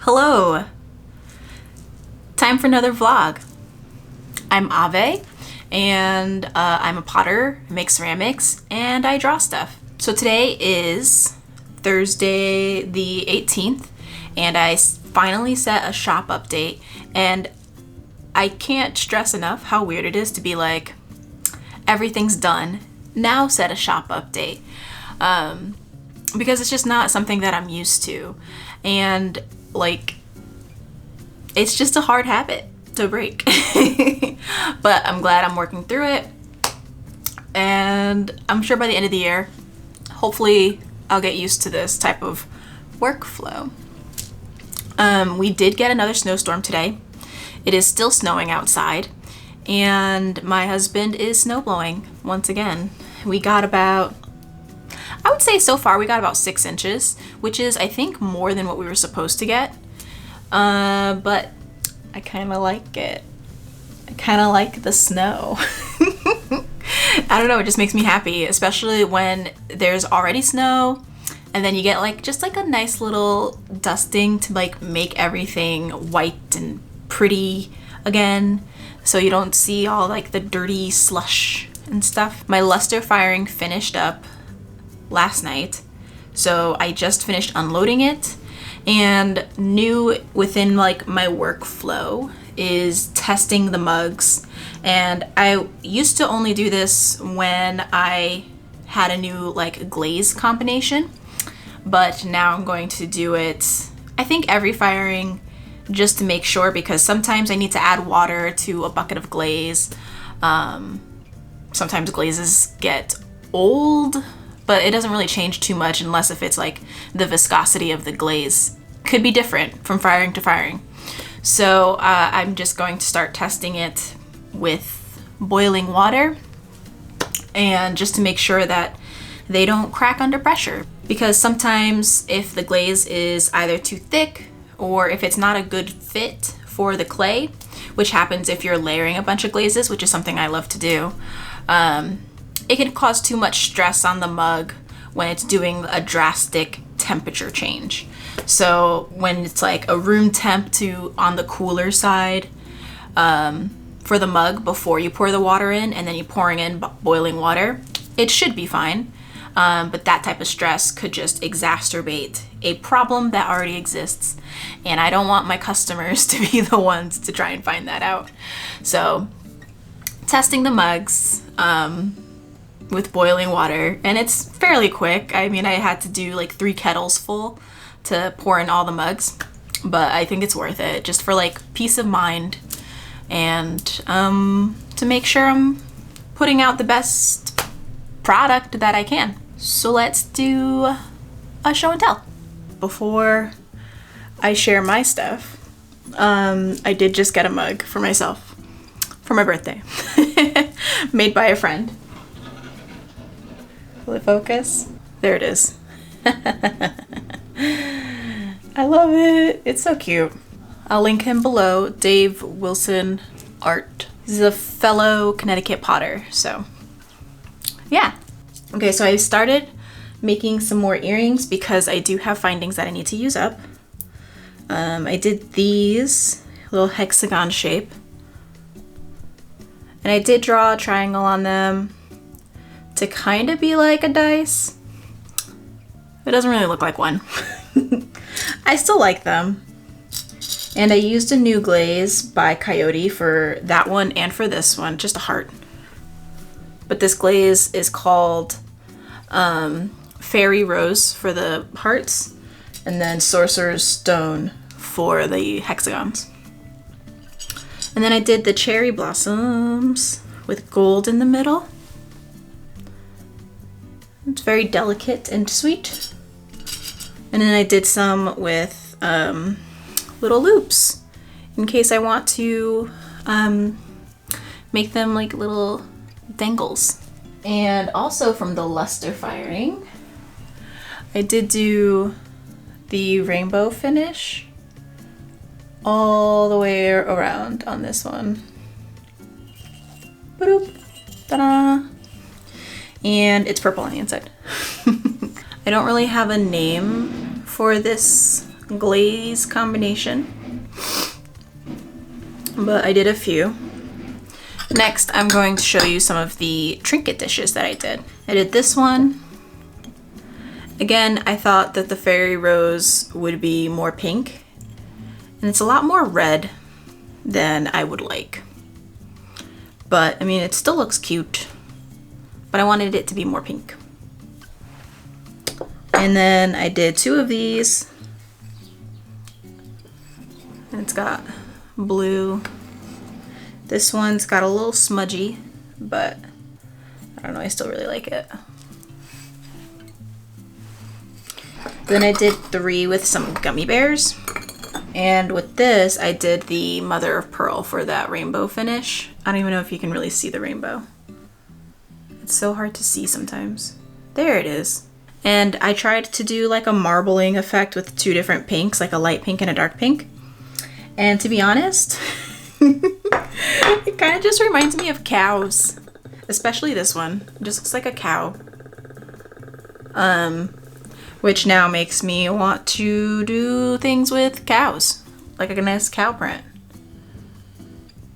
Hello! Time for another vlog. I'm Ave, and I'm a potter, I make ceramics, and I draw stuff. So today is Thursday the 18th, and I finally set a shop update, and I can't stress enough how weird it is to be like, everything's done, now set a shop update. Because it's just not something that I'm used to, and like, it's just a hard habit to break. But I'm glad I'm working through it, and I'm sure by the end of the year, hopefully I'll get used to this type of workflow. We did get another snowstorm today. It is still snowing outside, and my husband is snowblowing once again. We got about, I would say so far we got about 6 inches, which is I think more than what we were supposed to get. But I kind of like it. I kind of like the snow. I don't know, it just makes me happy, especially when there's already snow and then you get like just like a nice little dusting to like make everything white and pretty again, so you don't see all like the dirty slush and stuff. My luster firing finished up last night, so I just finished unloading it, and new within like my workflow is testing the mugs. And I used to only do this when I had a new like glaze combination, but now I'm going to do it I think every firing, just to make sure, because sometimes I need to add water to a bucket of glaze. Sometimes glazes get old, but it doesn't really change too much unless if it's like the viscosity of the glaze could be different from firing to firing. So I'm just going to start testing it with boiling water, and just to make sure that they don't crack under pressure, because sometimes if the glaze is either too thick or if it's not a good fit for the clay, which happens if you're layering a bunch of glazes, which is something I love to do, it can cause too much stress on the mug when it's doing a drastic temperature change. So when it's like a room temp to on the cooler side for the mug before you pour the water in, and then you're pouring in boiling water, it should be fine. But that type of stress could just exacerbate a problem that already exists, and I don't want my customers to be the ones to try and find that out. So testing the mugs with boiling water, and it's fairly quick. I mean, I had to do like 3 kettles full to pour in all the mugs, but I think it's worth it just for like peace of mind, and to make sure I'm putting out the best product that I can. So let's do a show and tell. Before I share my stuff, I did just get a mug for myself for my birthday. Made by a friend. Will it focus? There it is. I love it. It's so cute. I'll link him below. Dave Wilson Art. He's a fellow Connecticut potter, so yeah. Okay, so I started making some more earrings because I do have findings that I need to use up. I did these little hexagon shape, and I did draw a triangle on them to kind of be like a dice. It doesn't really look like one. I still like them. And I used a new glaze by Coyote for that one and for this one, just a heart. But this glaze is called Fairy Rose for the hearts, and then Sorcerer's Stone for the hexagons. And then I did the cherry blossoms with gold in the middle. It's very delicate and sweet. And then I did some with little loops in case I want to make them like little dangles. And also from the luster firing, I did do the rainbow finish all the way around on this one. Ba-doop, ta-da! And it's purple on the inside. I don't really have a name for this glaze combination, but I did a few. Next, I'm going to show you some of the trinket dishes that I did. I did this one. Again, I thought that the fairy rose would be more pink, and it's a lot more red than I would like. But, I mean, it still looks cute, but I wanted it to be more pink. And then I did 2 of these, and it's got blue. This one's got a little smudgy, but I don't know, I still really like it. Then I did 3 with some gummy bears. And with this, I did the mother of pearl for that rainbow finish. I don't even know if you can really see the rainbow. It's so hard to see sometimes. There it is. And I tried to do like a marbling effect with 2 different pinks, like a light pink and a dark pink. And to be honest, it kind of just reminds me of cows, especially this one. It just looks like a cow. Which now makes me want to do things with cows, like a nice cow print.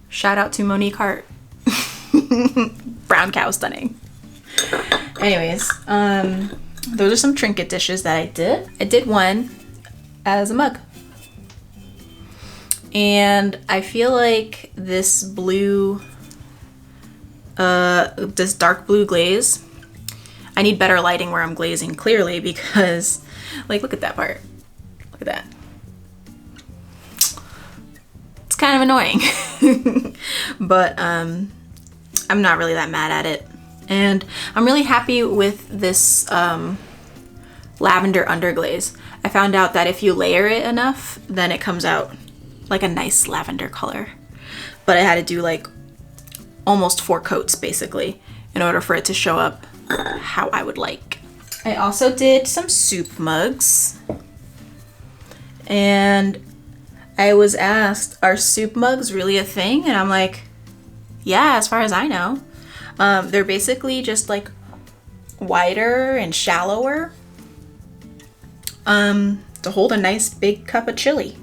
Shout out to Monique Hart. Brown cow stunning. Anyways, those are some trinket dishes that I did. I did one as a mug. And I feel like this blue, this dark blue glaze, I need better lighting where I'm glazing clearly because, like, look at that part. Look at that. It's kind of annoying. But I'm not really that mad at it. And I'm really happy with this lavender underglaze. I found out that if you layer it enough, then it comes out like a nice lavender color. But I had to do like almost 4 coats basically in order for it to show up how I would like. I also did some soup mugs. And I was asked, are soup mugs really a thing? And I'm like, yeah, as far as I know. They're basically just like wider and shallower to hold a nice big cup of chili.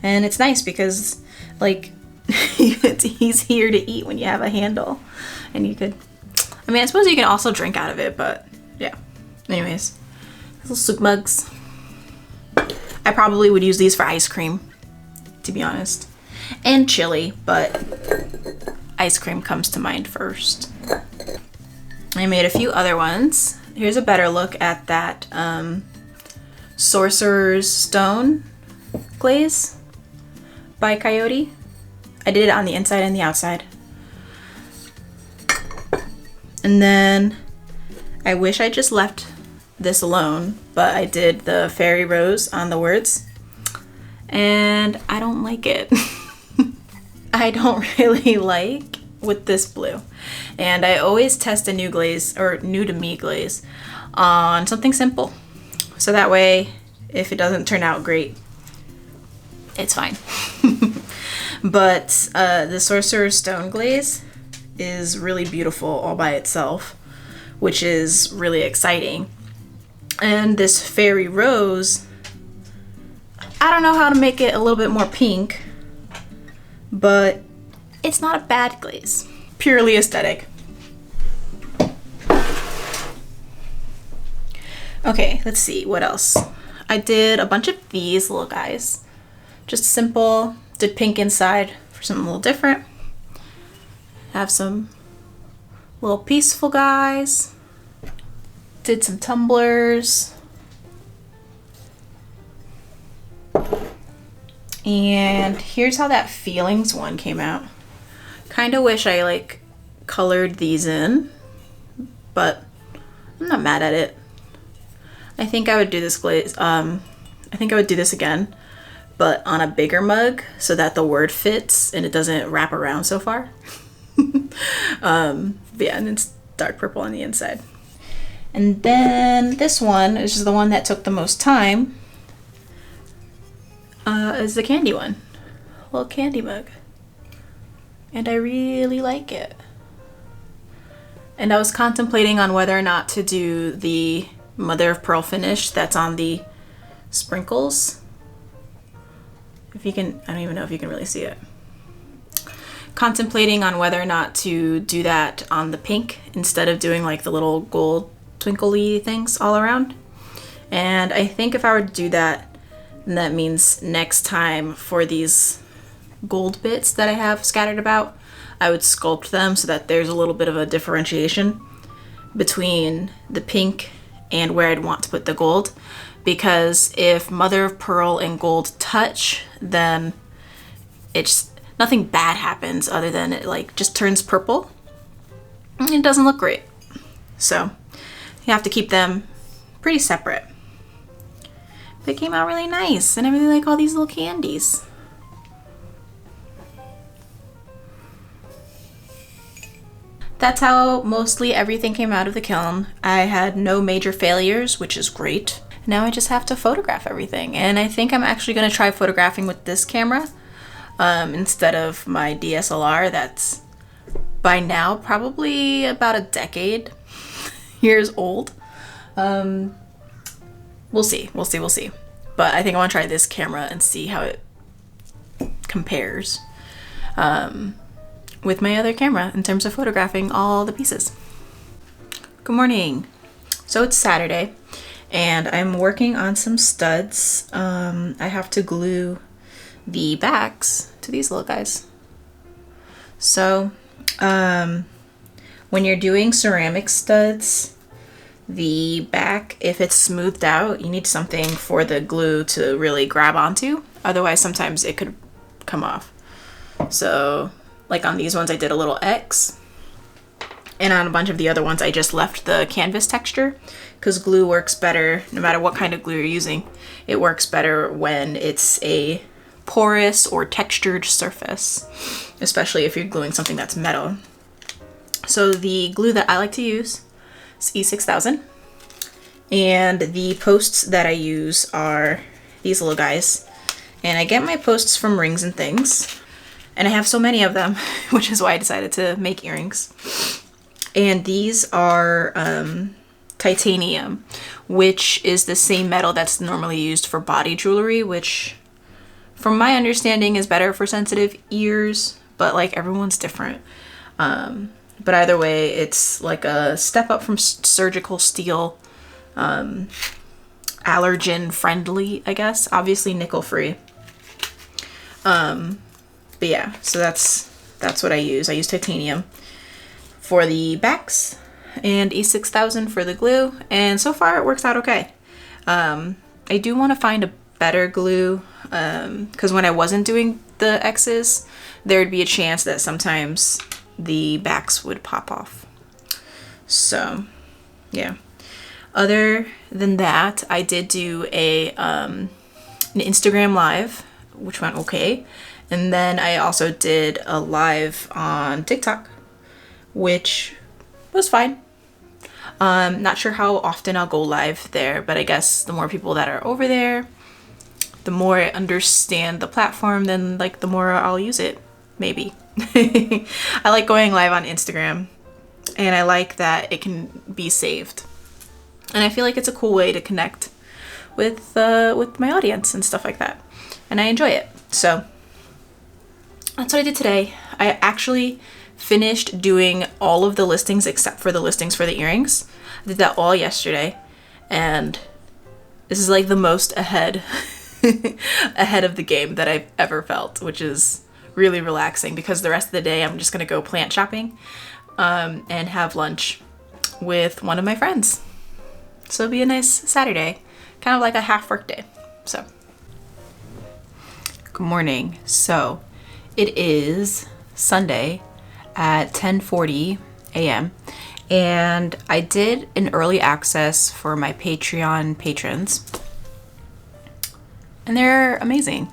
And it's nice because, like, it's easier to eat when you have a handle. And you could, I mean, I suppose you can also drink out of it, but yeah. Anyways, little soup mugs. I probably would use these for ice cream, to be honest. And chili, but ice cream comes to mind first. I made a few other ones. Here's a better look at that Sorcerer's Stone glaze by Coyote. I did it on the inside and the outside. And then I wish I just left this alone, but I did the fairy rose on the words and I don't like it. I don't really like with this blue. And I always test a new glaze or new to me glaze on something simple. So that way, if it doesn't turn out great, it's fine. But the Sorcerer's Stone glaze is really beautiful all by itself, which is really exciting. And this fairy rose, I don't know how to make it a little bit more pink, but it's not a bad glaze. Purely aesthetic. Okay, let's see, what else? I did a bunch of these little guys. Just simple, did pink inside for something a little different. Have some little peaceful guys. Did some tumblers. And here's how that feelings one came out. Kind of wish I like colored these in, but I'm not mad at it. I think I would do this glaze, I think I would do this again, but on a bigger mug so that the word fits and it doesn't wrap around so far. But yeah, and it's dark purple on the inside. And then this one, which is the one that took the most time, is the candy one. A little candy mug. And I really like it. And I was contemplating on whether or not to do the mother of pearl finish that's on the sprinkles If you can, I don't even know if you can really see it. Contemplating on whether or not to do that on the pink instead of doing like the little gold twinkly things all around. And I think if I were to do that, then that means next time for these gold bits that I have scattered about, I would sculpt them so that there's a little bit of a differentiation between the pink and where I'd want to put the gold. Because if mother of pearl and gold touch, then it's nothing bad happens other than it like just turns purple. It doesn't look great. So you have to keep them pretty separate. They came out really nice, and I really like all these little candies. That's how mostly everything came out of the kiln. I had no major failures, which is great. Now I just have to photograph everything, and I think I'm actually going to try photographing with this camera instead of my DSLR that's by now probably about a decade years old. We'll see. But I think I want to try this camera and see how it compares with my other camera in terms of photographing all the pieces. Good morning. So it's Saturday and I'm working on some studs. I have to glue the backs to these little guys. So when you're doing ceramic studs, the back, if it's smoothed out, you need something for the glue to really grab onto. Otherwise, sometimes it could come off. So like on these ones, I did a little X. And on a bunch of the other ones, I just left the canvas texture because glue works better no matter what kind of glue you're using. It works better when it's a porous or textured surface, especially if you're gluing something that's metal. So the glue that I like to use is E6000, and the posts that I use are these little guys, and I get my posts from Rings and Things, and I have so many of them, which is why I decided to make earrings. And these are titanium, which is the same metal that's normally used for body jewelry, which from my understanding is better for sensitive ears, but like everyone's different. But either way, it's like a step up from surgical steel, allergen friendly, I guess, obviously nickel free. But yeah, so that's what I use. I use titanium for the backs and E6000 for the glue, and so far it works out okay. I do want to find a better glue, because when I wasn't doing the X's, there would be a chance that sometimes the backs would pop off. So yeah, other than that, I did do an Instagram live, which went okay, and then I also did a live on TikTok, which was fine. Not sure how often I'll go live there, but I guess the more people that are over there, the more I understand the platform, then like the more I'll use it, maybe. I like going live on Instagram, and I like that it can be saved, and I feel like it's a cool way to connect with my audience and stuff like that, and I enjoy it. So that's what I did today. I actually finished doing all of the listings except for the listings for the earrings. I did that all yesterday, and this is like the most ahead of the game that I've ever felt, which is really relaxing because the rest of the day I'm just gonna go plant shopping and have lunch with one of my friends. So it'll be a nice Saturday, kind of like a half work day. So good morning. So it is Sunday at 10:40 a.m. and I did an early access for my Patreon patrons, and they're amazing.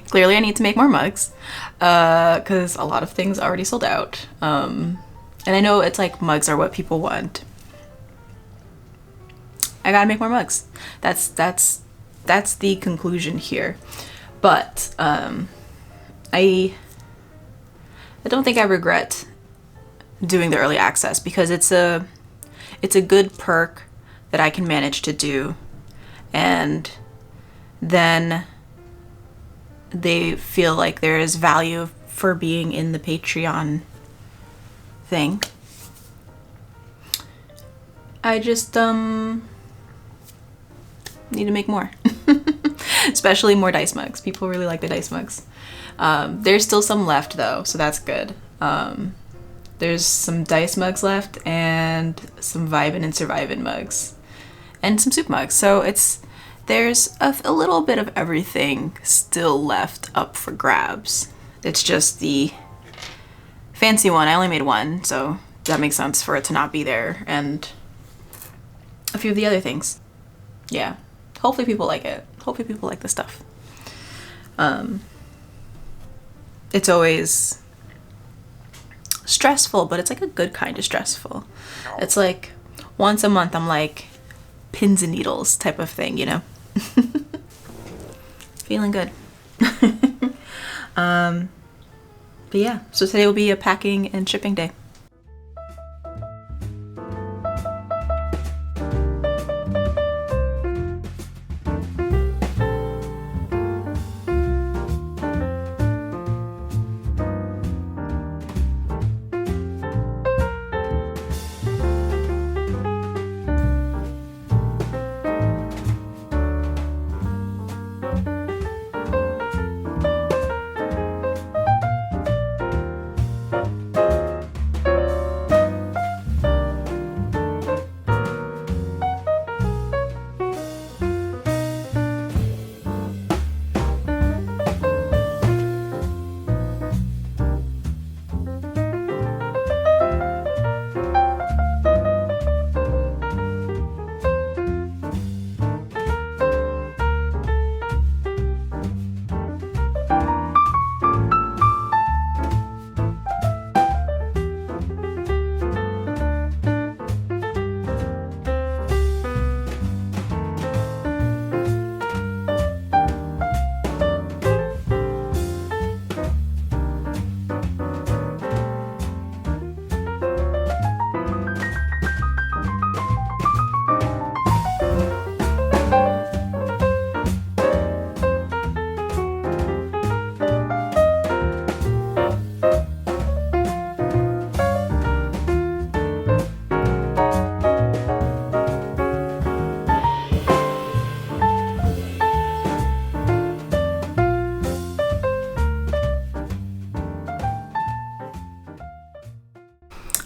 Clearly I need to make more mugs because a lot of things already sold out, and I know it's like mugs are what people want. I gotta make more mugs. That's the conclusion here. But I don't think I regret doing the early access because it's a good perk that I can manage to do, and then they feel like there is value for being in the Patreon thing. I just need to make more. Especially more dice mugs. People really like the dice mugs. There's still some left though, so that's good. There's some dice mugs left and some Vibin' and Survivin' mugs and some soup mugs. So there's a little bit of everything still left up for grabs. It's just the fancy one. I only made one, so that makes sense for it to not be there. And a few of the other things. Yeah. Hopefully people like it. Hopefully people like the stuff. It's always stressful, but it's like a good kind of stressful. It's like once a month I'm like pins and needles type of thing, you know? Feeling good. But yeah, so today will be a packing and shipping day.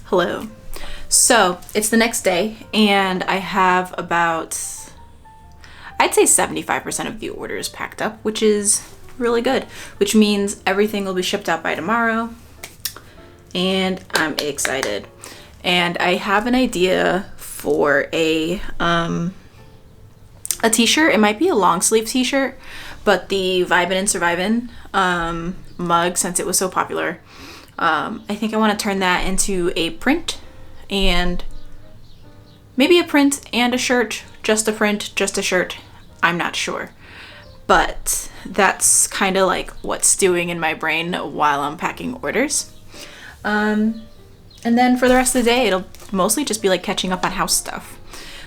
Hello. So it's the next day and I have about, I'd say 75% of the orders packed up, which is really good, which means everything will be shipped out by tomorrow and I'm excited. And I have an idea for a t-shirt. It might be a long sleeve t-shirt, but the Vibin' and Survivin' mug, since it was so popular, I think I want to turn that into a print, and maybe a print and a shirt, just a print, just a shirt. I'm not sure, but that's kind of like what's stewing in my brain while I'm packing orders. And then for the rest of the day, it'll mostly just be like catching up on house stuff,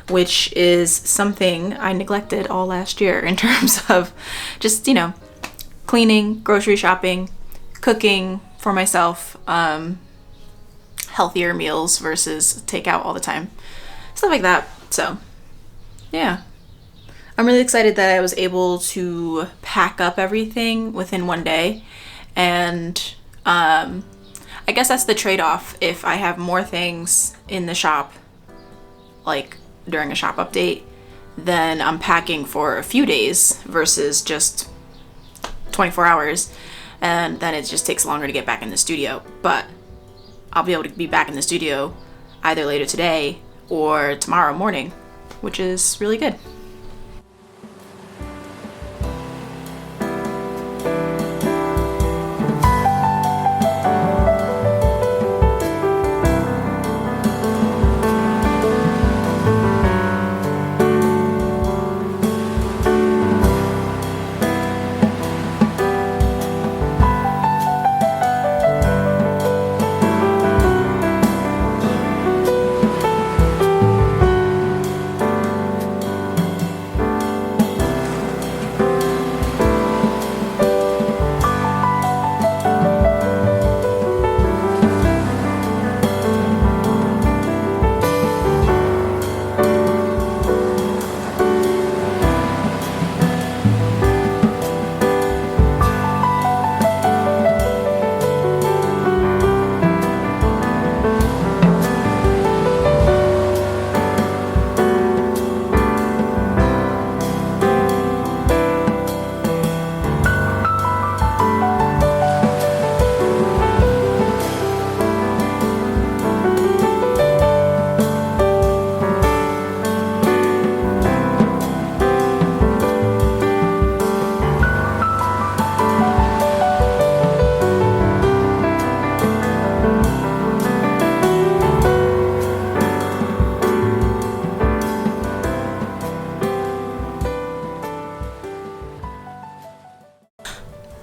which is something I neglected all last year in terms of just, you know, cleaning, grocery shopping, cooking for myself, healthier meals versus takeout all the time, stuff like that. So yeah, I'm really excited that I was able to pack up everything within one day. And I guess that's the trade-off. If I have more things in the shop, like during a shop update, then I'm packing for a few days versus just 24 hours. And then it just takes longer to get back in the studio. But I'll be able to be back in the studio either later today or tomorrow morning, which is really good.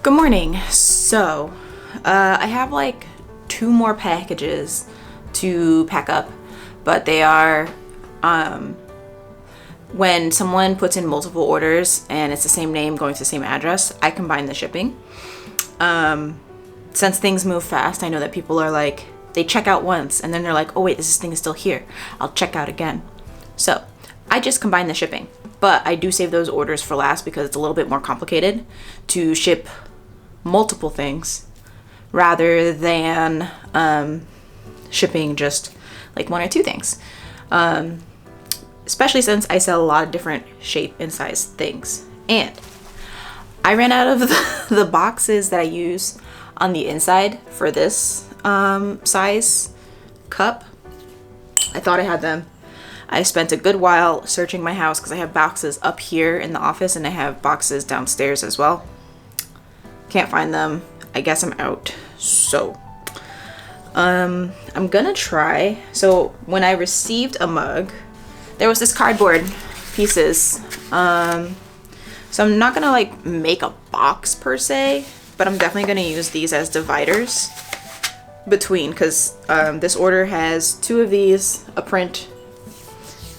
Good morning. So, I have like 2 more packages to pack up, but they are, when someone puts in multiple orders and it's the same name going to the same address, I combine the shipping. Since things move fast, I know that people are like, they check out once and then they're like, oh wait, this thing is still here. I'll check out again. So I just combine the shipping, but I do save those orders for last because it's a little bit more complicated to ship multiple things rather than shipping just like 1 or 2 things. Especially since I sell a lot of different shape and size things. And I ran out of the boxes that I use on the inside for this size cup. I thought I had them. I spent a good while searching my house because I have boxes up here in the office and I have boxes downstairs as well. Can't find them. I guess I'm out. So I'm gonna try. So when I received a mug, there was this cardboard pieces. So I'm not gonna like make a box per se, but I'm definitely gonna use these as dividers between, because this order has 2 of these, a print,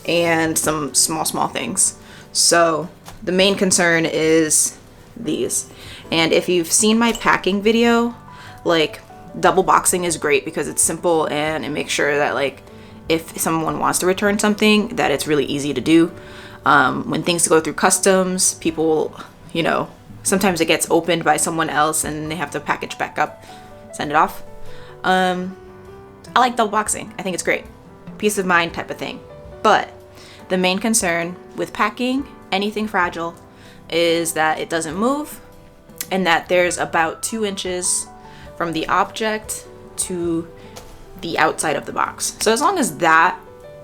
and some small things. So the main concern is these. And if you've seen my packing video, like double boxing is great because it's simple and it makes sure that like if someone wants to return something, that it's really easy to do. When things go through customs, people, you know, sometimes it gets opened by someone else and they have to package back up, send it off. I like double boxing. I think it's great. Peace of mind type of thing. But the main concern with packing anything fragile is that it doesn't move and that there's about 2 inches from the object to the outside of the box. So as long as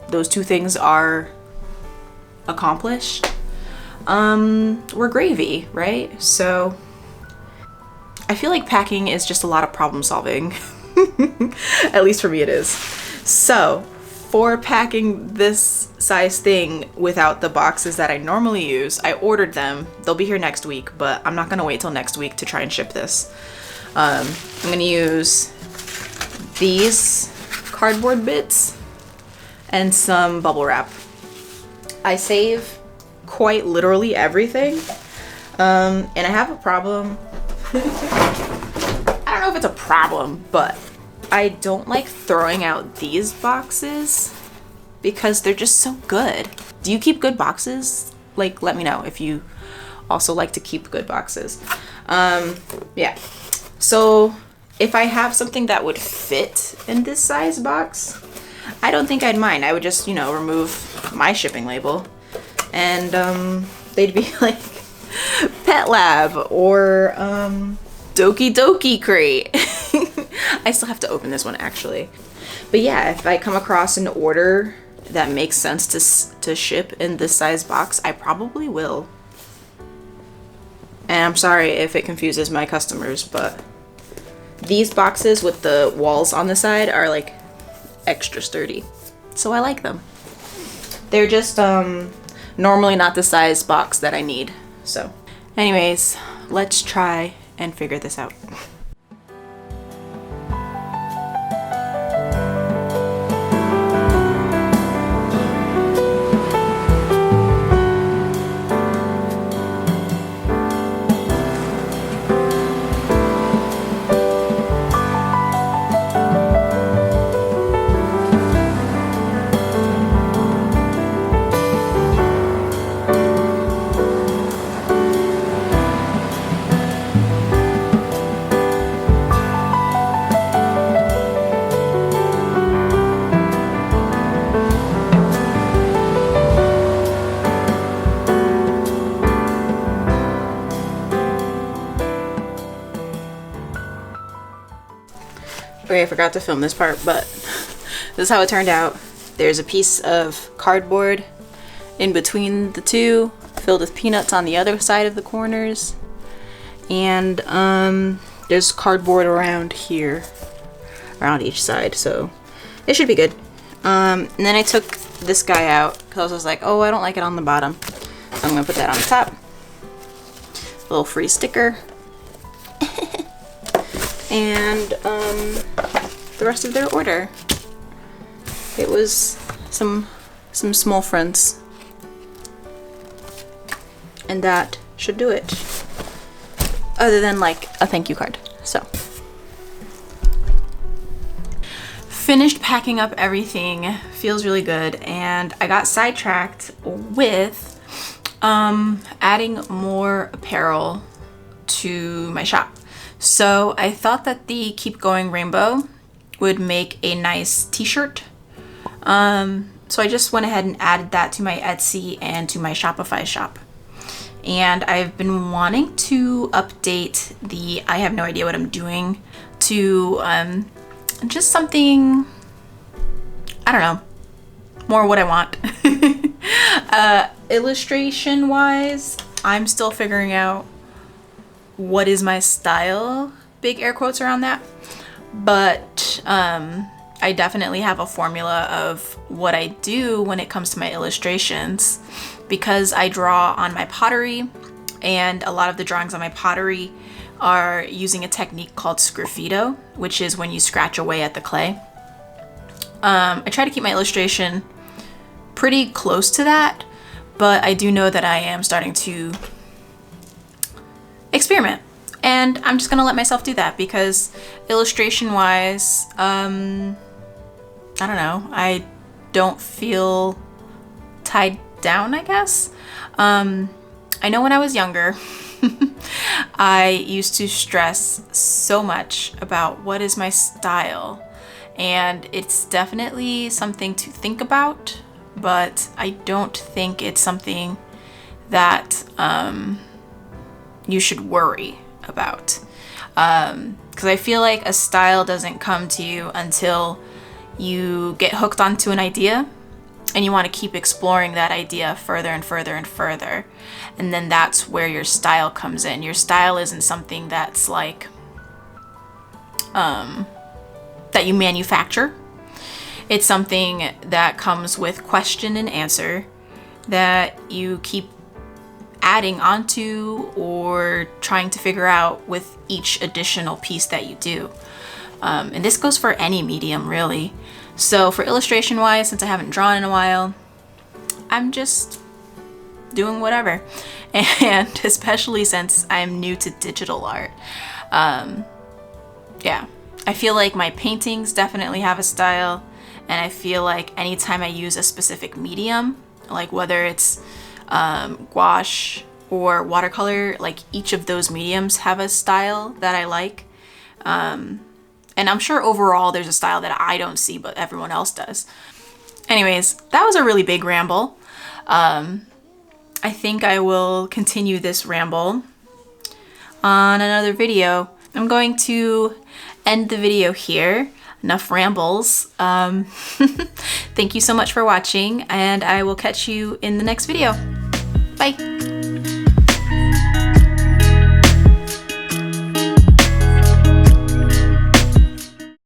those 2 things are accomplished, we're gravy, right? So I feel like packing is just a lot of problem solving. At least for me it is. So for packing this size thing without the boxes that I normally use, I ordered them. They'll be here next week, but I'm not gonna wait till next week to try and ship this. I'm gonna use these cardboard bits and some bubble wrap. I save quite literally everything, and I have a problem. I don't know if it's a problem, but I don't like throwing out these boxes because they're just so good. Do you keep good boxes? Like, let me know if you also like to keep good boxes. Yeah. So if I have something that would fit in this size box, I don't think I'd mind. I would just, you know, remove my shipping label and they'd be like Pet Lab or Doki Doki Crate. I still have to open this one actually. But yeah, if I come across an order that makes sense to ship in this size box, I probably will. And I'm sorry if it confuses my customers, but these boxes with the walls on the side are like extra sturdy. So I like them. They're just normally not the size box that I need. So anyways, let's try and figure this out. Okay, I forgot to film this part, but this is how it turned out. There's a piece of cardboard in between the 2, filled with peanuts on the other side of the corners, and there's cardboard around here, around each side, so it should be good. And then I took this guy out because I was like, oh, I don't like it on the bottom, so I'm gonna put that on the top. A little free sticker. and the rest of their order. It was some small fronts, and that should do it, other than like a thank you card. So finished packing up everything, feels really good, and I got sidetracked with adding more apparel to my shop. So I thought that the Keep Going rainbow would make a nice t-shirt. So I just went ahead and added that to my Etsy and to my Shopify shop. And I've been wanting to update the I have no idea what I'm doing to just something, I don't know, more what I want. Illustration wise, I'm still figuring out what is my style, big air quotes around that, but I definitely have a formula of what I do when it comes to my illustrations, because I draw on my pottery, and a lot of the drawings on my pottery are using a technique called sgraffito, which is when you scratch away at the clay. I try to keep my illustration pretty close to that, but I do know that I am starting to experiment, and I'm just gonna let myself do that, because illustration wise, I don't know, I don't feel tied down, I guess. I know when I was younger, I used to stress so much about what is my style, and it's definitely something to think about, but I don't think it's something that you should worry about, because I feel like a style doesn't come to you until you get hooked onto an idea and you want to keep exploring that idea further and further and further, and then that's where your style comes in. Your style isn't something that's like that you manufacture. It's something that comes with question and answer that you keep adding onto or trying to figure out with each additional piece that you do. And this goes for any medium, really. So for illustration wise, since I haven't drawn in a while, I'm just doing whatever. And especially since I'm new to digital art, yeah, I feel like my paintings definitely have a style, and I feel like anytime I use a specific medium, like whether it's gouache or watercolor, like each of those mediums have a style that I like. And I'm sure overall there's a style that I don't see, but everyone else does. Anyways, that was a really big ramble. I think I will continue this ramble on another video. I'm going to end the video here. Enough rambles. Thank you so much for watching, and I will catch you in the next video. Bye.